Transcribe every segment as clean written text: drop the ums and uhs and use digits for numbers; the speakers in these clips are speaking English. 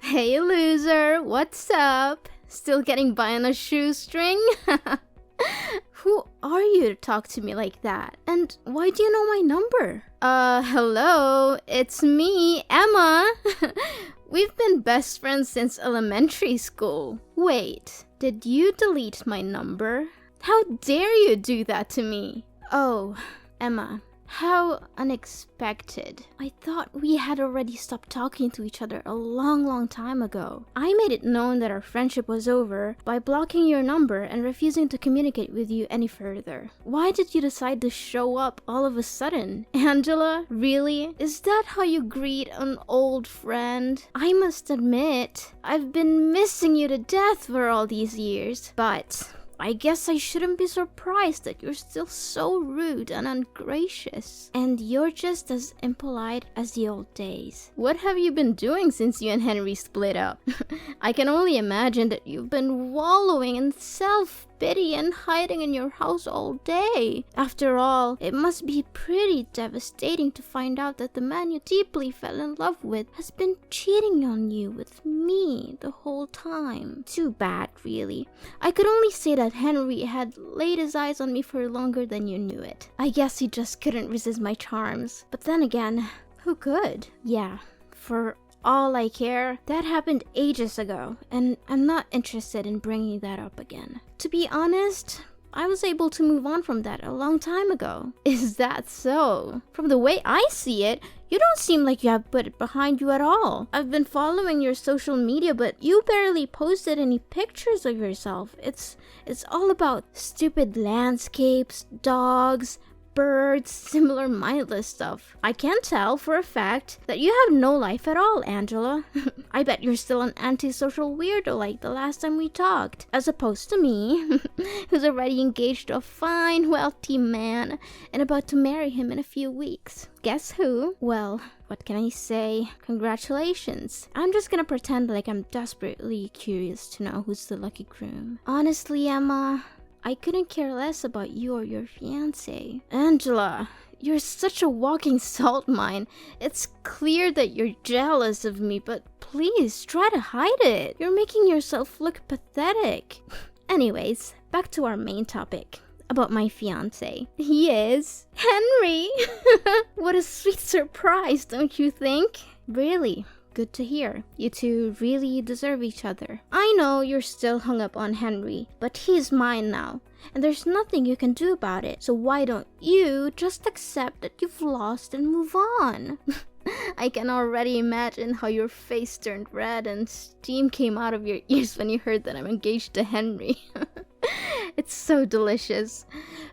Hey loser, what's up? Still getting by on a shoestring? Who are you to talk to me like that? And why do you know my number? Hello, it's me, Emma. We've been best friends since elementary school. Wait, did you delete my number? How dare you do that to me? Oh, Emma. How unexpected. I thought we had already stopped talking to each other a long time ago. I made it known that our friendship was over by blocking your number and refusing to communicate with you any further. Why did you decide to show up all of a sudden? Angela, really? Is that how you greet an old friend? I must admit, I've been missing you to death for all these years, but I guess I shouldn't be surprised that you're still so rude and ungracious. And you're just as impolite as the old days. What have you been doing since you and Henry split up? I can only imagine that you've been wallowing in self-pity and hiding in your house all day. After all, it must be pretty devastating to find out that the man you deeply fell in love with has been cheating on you with me the whole time. Too bad, really. I could only say that Henry had laid his eyes on me for longer than you knew it. I guess he just couldn't resist my charms. But then again, who could? Yeah, for all I care, that happened ages ago, and I'm not interested in bringing that up again. To be honest, I was able to move on from that a long time ago. Is that so? From the way I see it, you don't seem like you have put it behind you at all. I've been following your social media, but you barely posted any pictures of yourself. It's all about stupid landscapes, dogs, birds, similar mindless stuff. I can tell for a fact that you have no life at all, Angela. I bet you're still an antisocial weirdo like the last time we talked, as opposed to me, who's already engaged to a fine, wealthy man and about to marry him in a few weeks. Guess who? Well, what can I say? Congratulations. I'm just gonna pretend like I'm desperately curious to know who's the lucky groom. Honestly, Emma, I couldn't care less about you or your fiancé. Angela, you're such a walking salt mine. It's clear that you're jealous of me, but please try to hide it. You're making yourself look pathetic. Anyways, back to our main topic. About my fiancé. He is Henry. What a sweet surprise, don't you think? Really? Good to hear. You two really deserve each other. I know you're still hung up on Henry, but he's mine now, and there's nothing you can do about it. So why don't you just accept that you've lost and move on? I can already imagine how your face turned red and steam came out of your ears when you heard that I'm engaged to Henry. It's so delicious.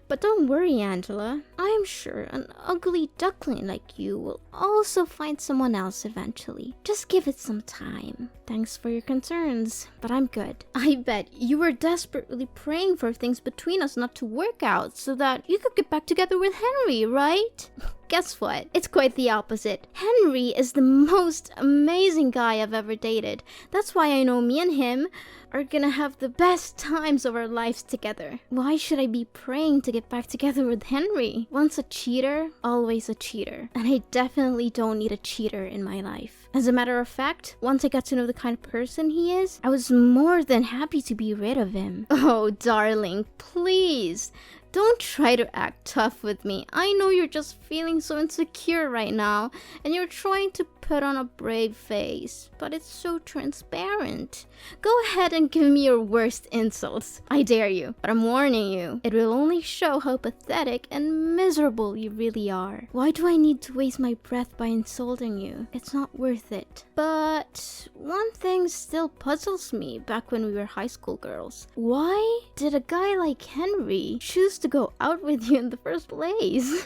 But don't worry, Angela. I'm sure an ugly duckling like you will also find someone else eventually. Just give it some time. Thanks for your concerns, but I'm good. I bet you were desperately praying for things between us not to work out so that you could get back together with Henry, right? Guess what? It's quite the opposite. Henry is the most amazing guy I've ever dated. That's why I know me and him are gonna have the best times of our lives together. Why should I be praying to get back together with Henry? Once a cheater, always a cheater. And I definitely don't need a cheater in my life. As a matter of fact, once I got to know the kind of person he is, I was more than happy to be rid of him. Oh, darling, please. Don't try to act tough with me. I know you're just feeling so insecure right now, and you're trying to put on a brave face, but it's so transparent. Go ahead and give me your worst insults. I dare you, but I'm warning you. It will only show how pathetic and miserable you really are. Why do I need to waste my breath by insulting you? It's not worth it. But one thing still puzzles me back when we were high school girls. Why did a guy like Henry choose to go out with you in the first place?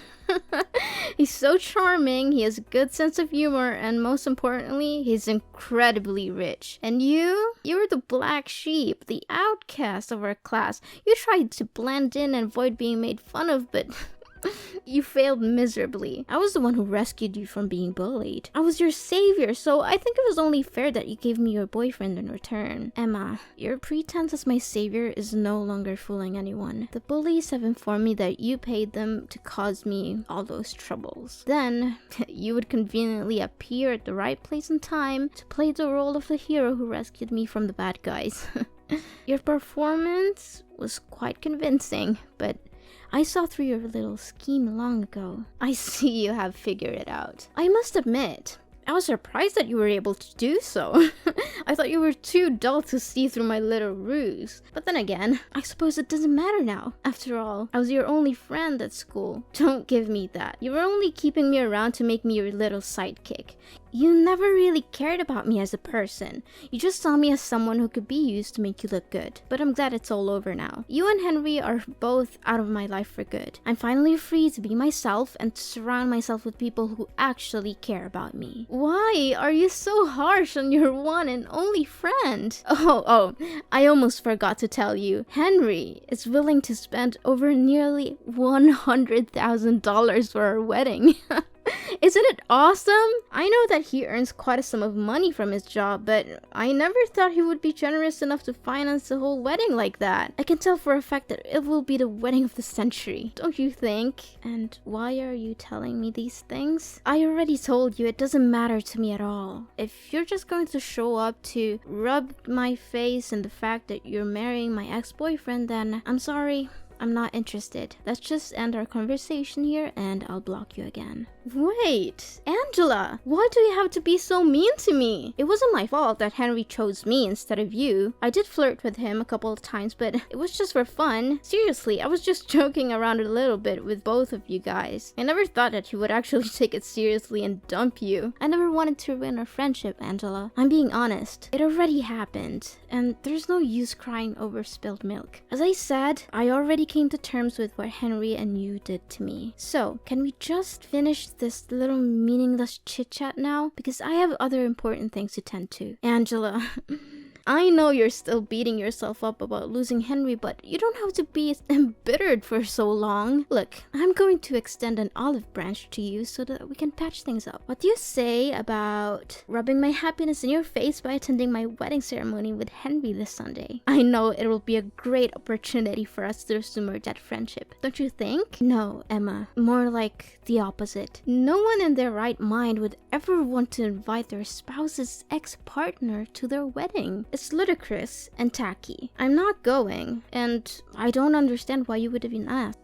He's so charming, he has a good sense of humor, and most importantly, he's incredibly rich. And you were the black sheep, the outcast of our class. You tried to blend in and avoid being made fun of, but You failed miserably. I was the one who rescued you from being bullied. I was your savior, so I think it was only fair that you gave me your boyfriend in return. Emma, your pretense as my savior is no longer fooling anyone. The bullies have informed me that you paid them to cause me all those troubles. Then, you would conveniently appear at the right place and time to play the role of the hero who rescued me from the bad guys. Your performance was quite convincing, but I saw through your little scheme long ago. I see you have figured it out. I must admit, I was surprised that you were able to do so. I thought you were too dull to see through my little ruse. But then again, I suppose it doesn't matter now. After all, I was your only friend at school. Don't give me that. You were only keeping me around to make me your little sidekick. You never really cared about me as a person. You just saw me as someone who could be used to make you look good. But I'm glad it's all over now. You and Henry are both out of my life for good. I'm finally free to be myself and to surround myself with people who actually care about me. Why are you so harsh on your one and only friend? Oh, I almost forgot to tell you. Henry is willing to spend over nearly $100,000 for our wedding. Isn't it awesome? I know that he earns quite a sum of money from his job, but I never thought he would be generous enough to finance the whole wedding like that. I can tell for a fact that it will be the wedding of the century, don't you think? And why are you telling me these things? I already told you it doesn't matter to me at all. If you're just going to show up to rub my face in the fact that you're marrying my ex-boyfriend, then I'm sorry. I'm not interested. Let's just end our conversation here and I'll block you again. Wait, Angela, why do you have to be so mean to me? It wasn't my fault that Henry chose me instead of you. I did flirt with him a couple of times, but it was just for fun. Seriously, I was just joking around a little bit with both of you guys. I never thought that he would actually take it seriously and dump you. I never wanted to ruin our friendship, Angela. I'm being honest. It already happened, and there's no use crying over spilled milk. As I said, I already came to terms with what Henry and you did to me. So, can we just finish this little meaningless chit-chat now? Because I have other important things to tend to. Angela, I know you're still beating yourself up about losing Henry, but you don't have to be embittered for so long. Look, I'm going to extend an olive branch to you so that we can patch things up. What do you say about rubbing my happiness in your face by attending my wedding ceremony with Henry this Sunday? I know it will be a great opportunity for us to resume our dead friendship. Don't you think? No, Emma. More like the opposite. No one in their right mind would ever want to invite their spouse's ex-partner to their wedding. It's ludicrous and tacky. I'm not going, and I don't understand why you would have been asked.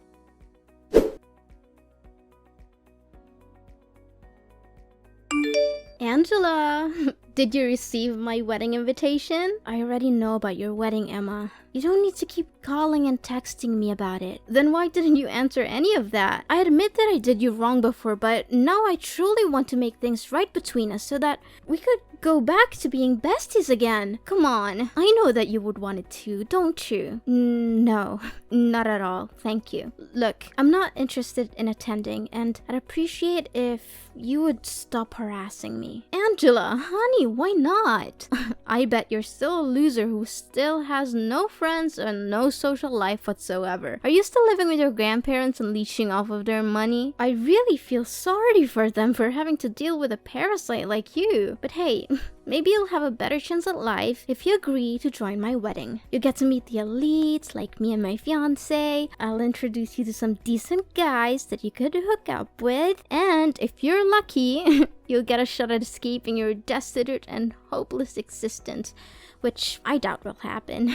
Angela, did you receive my wedding invitation? I already know about your wedding, Emma. You don't need to keep calling and texting me about it. Then why didn't you answer any of that? I admit that I did you wrong before, but now I truly want to make things right between us so that we could go back to being besties again. Come on. I know that you would want it too, don't you? No, not at all. Thank you. Look, I'm not interested in attending, and I'd appreciate if you would stop harassing me. Angela, honey, why not? I bet you're still a loser who still has no friends and no social life whatsoever. Are you still living with your grandparents and leeching off of their money? I really feel sorry for them for having to deal with a parasite like you. But hey, maybe you'll have a better chance at life if you agree to join my wedding. You get to meet the elites like me and my fiance. I'll introduce you to some decent guys that you could hook up with. And if you're lucky, you'll get a shot at escaping your destitute and hopeless existence, which I doubt will happen.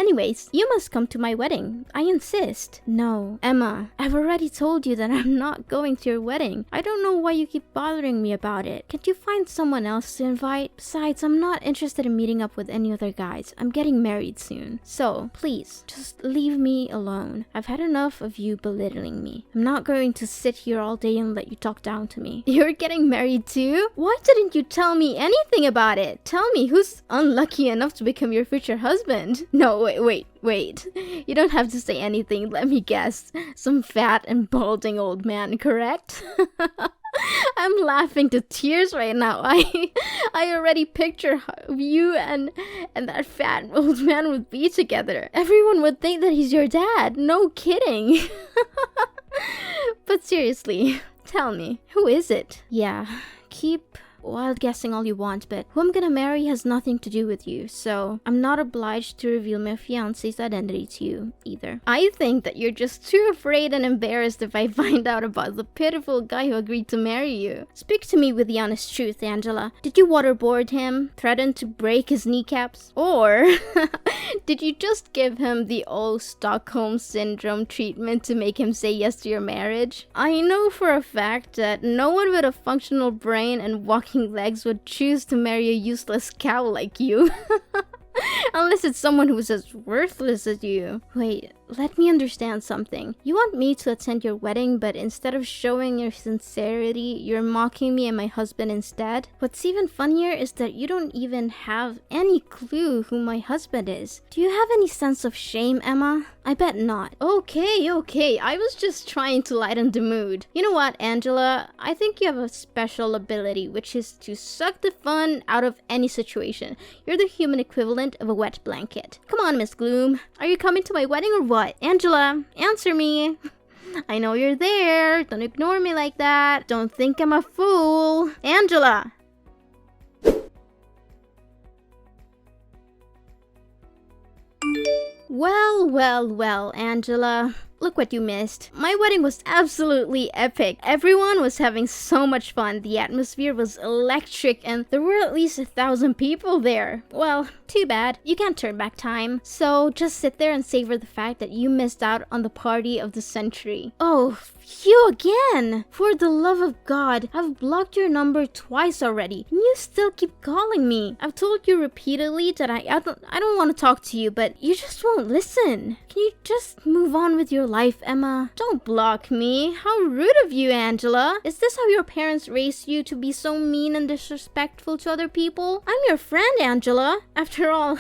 Anyways, you must come to my wedding. I insist. No, Emma, I've already told you that I'm not going to your wedding. I don't know why you keep bothering me about it. Can't you find someone else to invite? Besides, I'm not interested in meeting up with any other guys. I'm getting married soon. So, please, just leave me alone. I've had enough of you belittling me. I'm not going to sit here all day and let you talk down to me. You're getting married too? Why didn't you tell me anything about it? Tell me who's unlucky enough to become your future husband. No, wait. You don't have to say anything. Let me guess. Some fat and balding old man, correct? I'm laughing to tears right now. I already picture how you and that fat old man would be together. Everyone would think that he's your dad. No kidding. But seriously, tell me, who is it? Yeah, keep wild guessing all you want, but who I'm gonna marry has nothing to do with you, so I'm not obliged to reveal my fiancé's identity to you either. I think that you're just too afraid and embarrassed if I find out about the pitiful guy who agreed to marry you. Speak to me with the honest truth, Angela. Did you waterboard him, threaten to break his kneecaps, or did you just give him the old Stockholm Syndrome treatment to make him say yes to your marriage? I know for a fact that no one with a functional brain and walking legs would choose to marry a useless cow like you. Unless it's someone who's as worthless as you. Wait, let me understand something. You want me to attend your wedding, but instead of showing your sincerity, you're mocking me and my husband instead? What's even funnier is that you don't even have any clue who my husband is. Do you have any sense of shame, Emma? I bet not. Okay, I was just trying to lighten the mood. You know what, Angela? I think you have a special ability, which is to suck the fun out of any situation. You're the human equivalent of a wet blanket. Come on, Miss Gloom. Are you coming to my wedding or what? Angela, answer me. I know you're there. Don't ignore me like that. Don't think I'm a fool. Angela! Well, Angela. Look what you missed. My wedding was absolutely epic. Everyone was having so much fun. The atmosphere was electric and there were at least 1,000 people there. Well, too bad. You can't turn back time. So just sit there and savor the fact that you missed out on the party of the century. Oh, you again! For the love of God, I've blocked your number twice already, and you still keep calling me. I've told you repeatedly that I don't want to talk to you, but you just won't listen. Can you just move on with your life, Emma? Don't block me. How rude of you, Angela. Is this how your parents raised you, to be so mean and disrespectful to other people? I'm your friend, Angela. After all,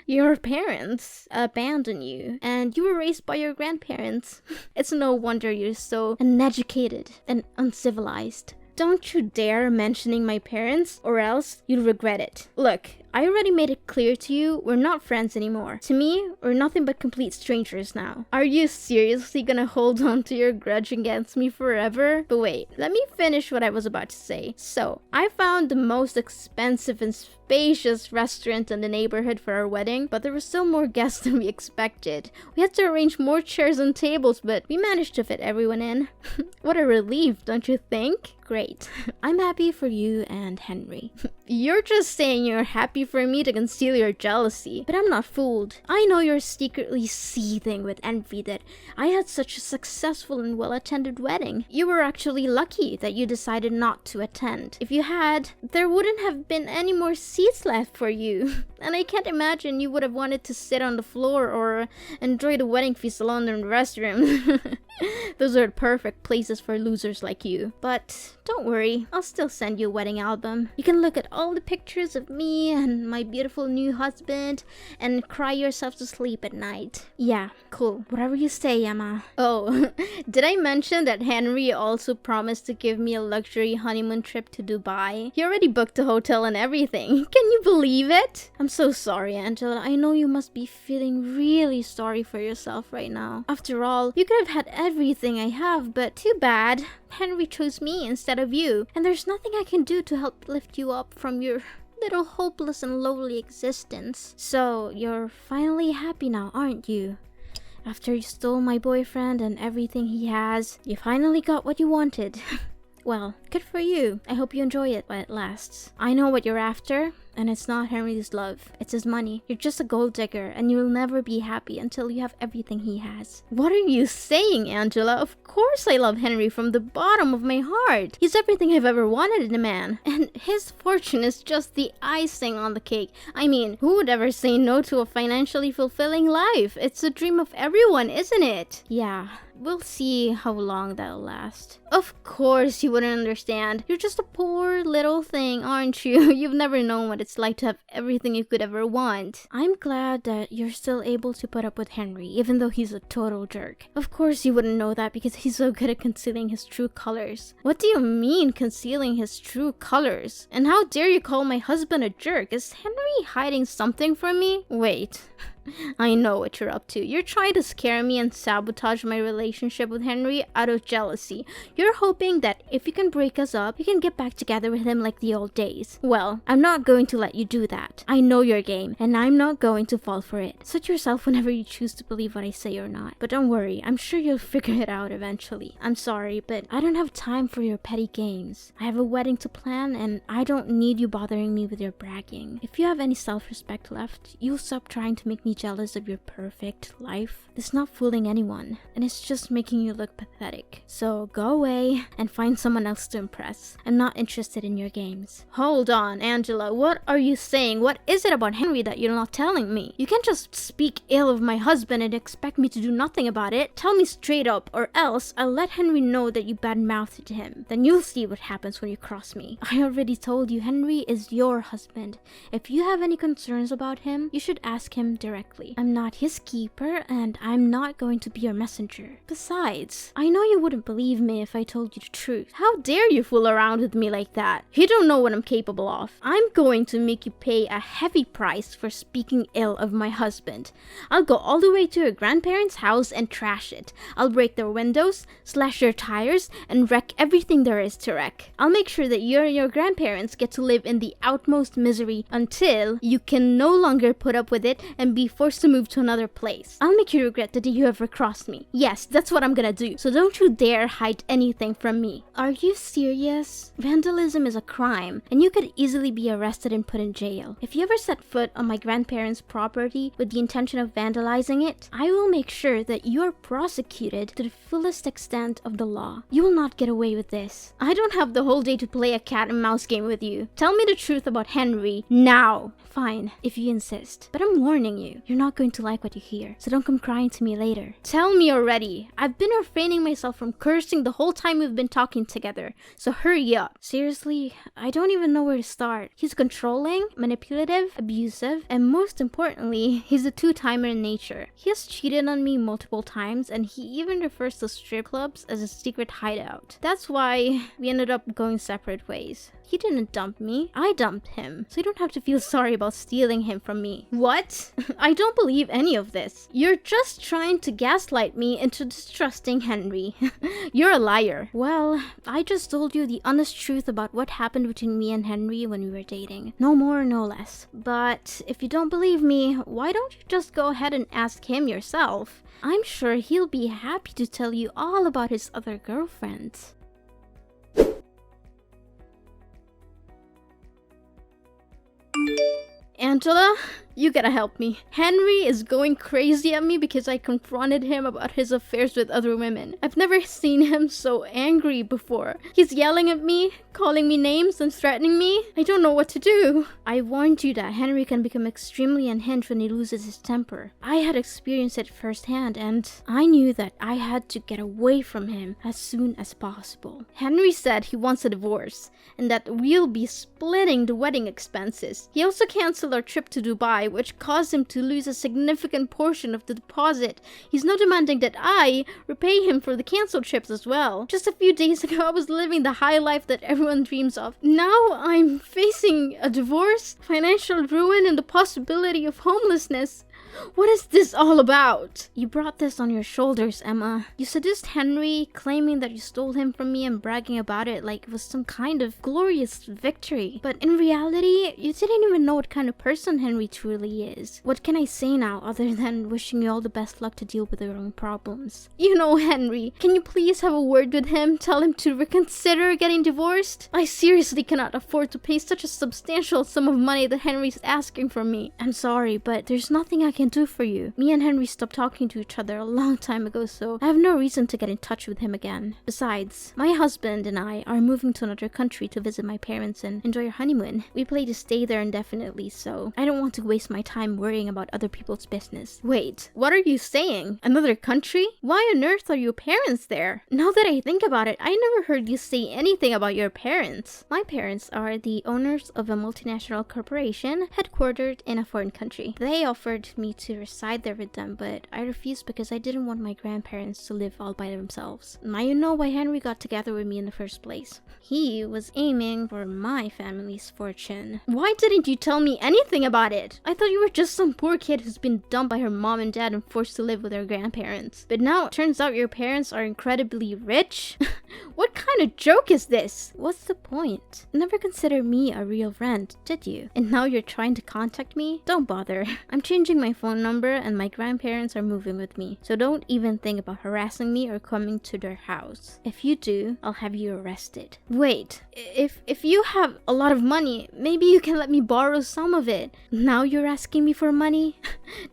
your parents abandoned you, and you were raised by your grandparents. It's no wonder you're so uneducated and uncivilized. Don't you dare mentioning my parents, or else you'll regret it. Look, I already made it clear to you, we're not friends anymore. To me, we're nothing but complete strangers now. Are you seriously gonna hold on to your grudge against me forever? But wait, let me finish what I was about to say. So, I found the most expensive and spacious restaurant in the neighborhood for our wedding, but there were still more guests than we expected. We had to arrange more chairs and tables, but we managed to fit everyone in. What a relief, don't you think? Great. I'm happy for you and Henry. You're just saying you're happy for me to conceal your jealousy, but I'm not fooled. I know you're secretly seething with envy that I had such a successful and well-attended wedding. You were actually lucky that you decided not to attend. If you had, there wouldn't have been any more seats left for you. And I can't imagine you would have wanted to sit on the floor or enjoy the wedding feast alone in the restroom. Those are perfect places for losers like you. But don't worry, I'll still send you a wedding album. You can look at all the pictures of me and my beautiful new husband and cry yourself to sleep at night. Yeah, cool. Whatever you say, Emma. Oh, did I mention that Henry also promised to give me a luxury honeymoon trip to Dubai? He already booked a hotel and everything. Can you believe it? I'm so sorry, Angela. I know you must be feeling really sorry for yourself right now. After all, you could have had everything I have, but too bad. Henry chose me instead of you, and there's nothing I can do to help lift you up from your little hopeless and lowly existence. So, you're finally happy now, aren't you? After you stole my boyfriend and everything he has, you finally got what you wanted. Well, good for you. I hope you enjoy it while it lasts. I know what you're after, and it's not Henry's love. It's his money. You're just a gold digger, and you'll never be happy until you have everything he has. What are you saying, Angela? Of course I love Henry from the bottom of my heart. He's everything I've ever wanted in a man, and his fortune is just the icing on the cake. I mean, who would ever say no to a financially fulfilling life? It's the dream of everyone, isn't it? Yeah. We'll see how long that'll last. Of course you wouldn't understand. You're just a poor little thing, aren't you? You've never known what it's like to have everything you could ever want. I'm glad that you're still able to put up with Henry, even though he's a total jerk. Of course you wouldn't know that because he's so good at concealing his true colors. What do you mean, concealing his true colors? And how dare you call my husband a jerk? Is Henry hiding something from me? Wait. I know what you're up to. You're trying to scare me and sabotage my relationship with Henry out of jealousy. You're hoping that if you can break us up, you can get back together with him like the old days. Well, I'm not going to let you do that. I know your game, and I'm not going to fall for it. Suit yourself whenever you choose to believe what I say or not. But don't worry, I'm sure you'll figure it out eventually. I'm sorry, but I don't have time for your petty games. I have a wedding to plan, and I don't need you bothering me with your bragging. If you have any self-respect left, you'll stop trying to make me jealous of your perfect life. It's not fooling anyone, and it's just making you look pathetic. So go away and find someone else to impress. I'm not interested in your games. Hold on, Angela. What are you saying? What is it about Henry that you're not telling me? You can't just speak ill of my husband and expect me to do nothing about it. Tell me straight up, or else I'll let Henry know that you badmouthed him. Then you'll see what happens when you cross me. I already told you, Henry is your husband. If you have any concerns about him, you should ask him directly. I'm not his keeper, and I'm not going to be your messenger. Besides, I know you wouldn't believe me if I told you the truth. How dare you fool around with me like that? You don't know what I'm capable of. I'm going to make you pay a heavy price for speaking ill of my husband. I'll go all the way to your grandparents' house and trash it. I'll break their windows, slash their tires, and wreck everything there is to wreck. I'll make sure that you and your grandparents get to live in the utmost misery until you can no longer put up with it and be forced to move to another place. I'll make you regret the day you ever crossed me. Yes, that's what I'm gonna do. So don't you dare hide anything from me. Are you serious? Vandalism is a crime, and you could easily be arrested and put in jail. If you ever set foot on my grandparents' property with the intention of vandalizing it, I will make sure that you're prosecuted to the fullest extent of the law. You will not get away with this. I don't have the whole day to play a cat and mouse game with you. Tell me the truth about Henry now. Fine, if you insist. But I'm warning you, you're not going to like what you hear, so don't come crying to me later. Tell me already. I've been refraining myself from cursing the whole time we've been talking together, so hurry up. Seriously, I don't even know where to start. He's controlling, manipulative, abusive, and most importantly, he's a two-timer in nature. He has cheated on me multiple times, and he even refers to strip clubs as a secret hideout. That's why we ended up going separate ways. He didn't dump me. I dumped him. So you don't have to feel sorry about stealing him from me. What? I don't believe any of this. You're just trying to gaslight me into distrusting Henry. You're a liar. Well, I just told you the honest truth about what happened between me and Henry when we were dating. No more, no less. But if you don't believe me, why don't you just go ahead and ask him yourself? I'm sure he'll be happy to tell you all about his other girlfriends. Angela, you gotta help me. Henry is going crazy at me because I confronted him about his affairs with other women. I've never seen him so angry before. He's yelling at me, calling me names, and threatening me. I don't know what to do. I warned you that Henry can become extremely unhinged when he loses his temper. I had experienced it firsthand, and I knew that I had to get away from him as soon as possible. Henry said he wants a divorce, and that we'll be splitting the wedding expenses. He also canceled our trip to Dubai, which caused him to lose a significant portion of the deposit. He's now demanding that I repay him for the canceled trips as well. Just a few days ago, I was living the high life that everyone dreams of. Now I'm facing a divorce, financial ruin, and the possibility of homelessness. What is this all about? You brought this on your shoulders, Emma. You seduced Henry, claiming that you stole him from me and bragging about it like it was some kind of glorious victory. But in reality, you didn't even know what kind of person Henry truly is. What can I say now other than wishing you all the best luck to deal with your own problems? You know Henry. Can you please have a word with him? Tell him to reconsider getting divorced? I seriously cannot afford to pay such a substantial sum of money that Henry's asking from me. I'm sorry, but there's nothing I can do for you. Me and Henry stopped talking to each other a long time ago, so I have no reason to get in touch with him again. Besides, my husband and I are moving to another country to visit my parents and enjoy our honeymoon. We plan to stay there indefinitely, so I don't want to waste my time worrying about other people's business. Wait, what are you saying? Another country? Why on earth are your parents there? Now that I think about it, I never heard you say anything about your parents. My parents are the owners of a multinational corporation headquartered in a foreign country. They offered me to reside there with them, but I refused because I didn't want my grandparents to live all by themselves. Now you know why Henry got together with me in the first place. He was aiming for my family's fortune. Why didn't you tell me anything about it? I thought you were just some poor kid who's been dumped by her mom and dad and forced to live with her grandparents. But now it turns out your parents are incredibly rich? What kind of joke is this? What's the point? Never considered me a real friend, did you? And now you're trying to contact me? Don't bother. I'm changing my phone number and my grandparents are moving with me. So don't even think about harassing me or coming to their house. If you do, I'll have you arrested. Wait, if you have a lot of money, maybe you can let me borrow some of it. Now you're asking me for money?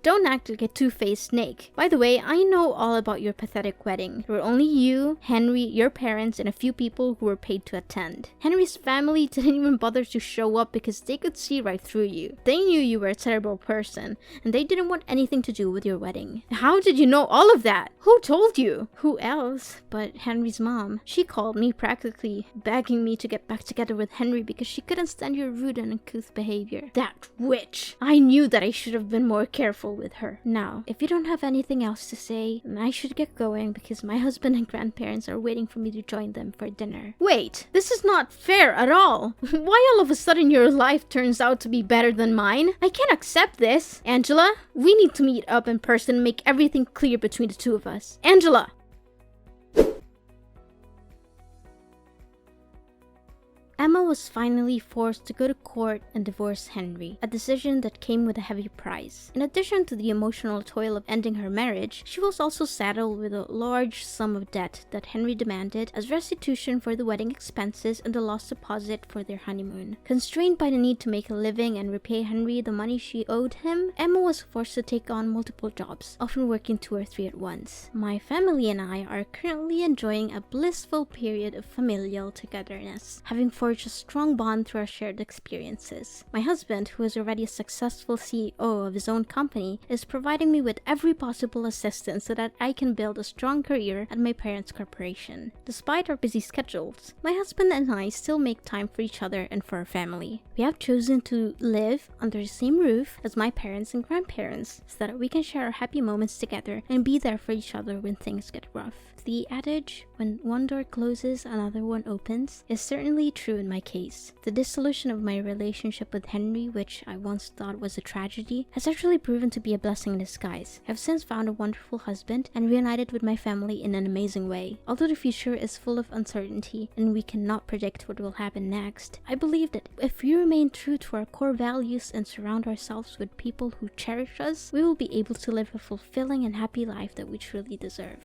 Don't act like a two-faced snake. By the way, I know all about your pathetic wedding. There were only you, Henry, your parents, and a few people who were paid to attend. Henry's family didn't even bother to show up because they could see right through you. They knew you were a terrible person, and they didn't want anything to do with your wedding. How did you know all of that? Who told you? Who else but Henry's mom? She called me practically begging me to get back together with Henry because she couldn't stand your rude and uncouth behavior. That witch! I knew that I should have been more careful with her. Now, if you don't have anything else to say, then I should get going because my husband and grandparents are waiting for me to join them for dinner. Wait, this is not fair at all. Why all of a sudden your life turns out to be better than mine? I can't accept this. Angela, we need to meet up in person and make everything clear between the two of us. Angela! Emma was finally forced to go to court and divorce Henry, a decision that came with a heavy price. In addition to the emotional toil of ending her marriage, she was also saddled with a large sum of debt that Henry demanded as restitution for the wedding expenses and the lost deposit for their honeymoon. Constrained by the need to make a living and repay Henry the money she owed him, Emma was forced to take on multiple jobs, often working 2 or 3 at once. My family and I are currently enjoying a blissful period of familial togetherness, having forged a strong bond through our shared experiences. My husband, who is already a successful CEO of his own company, is providing me with every possible assistance so that I can build a strong career at my parents' corporation. Despite our busy schedules, my husband and I still make time for each other and for our family. We have chosen to live under the same roof as my parents and grandparents so that we can share our happy moments together and be there for each other when things get rough. The adage, when one door closes, another one opens, is certainly true in my case. The dissolution of my relationship with Henry, which I once thought was a tragedy, has actually proven to be a blessing in disguise. I've since found a wonderful husband and reunited with my family in an amazing way. Although the future is full of uncertainty and we cannot predict what will happen next, I believe that if we remain true to our core values and surround ourselves with people who cherish us, we will be able to live a fulfilling and happy life that we truly deserve.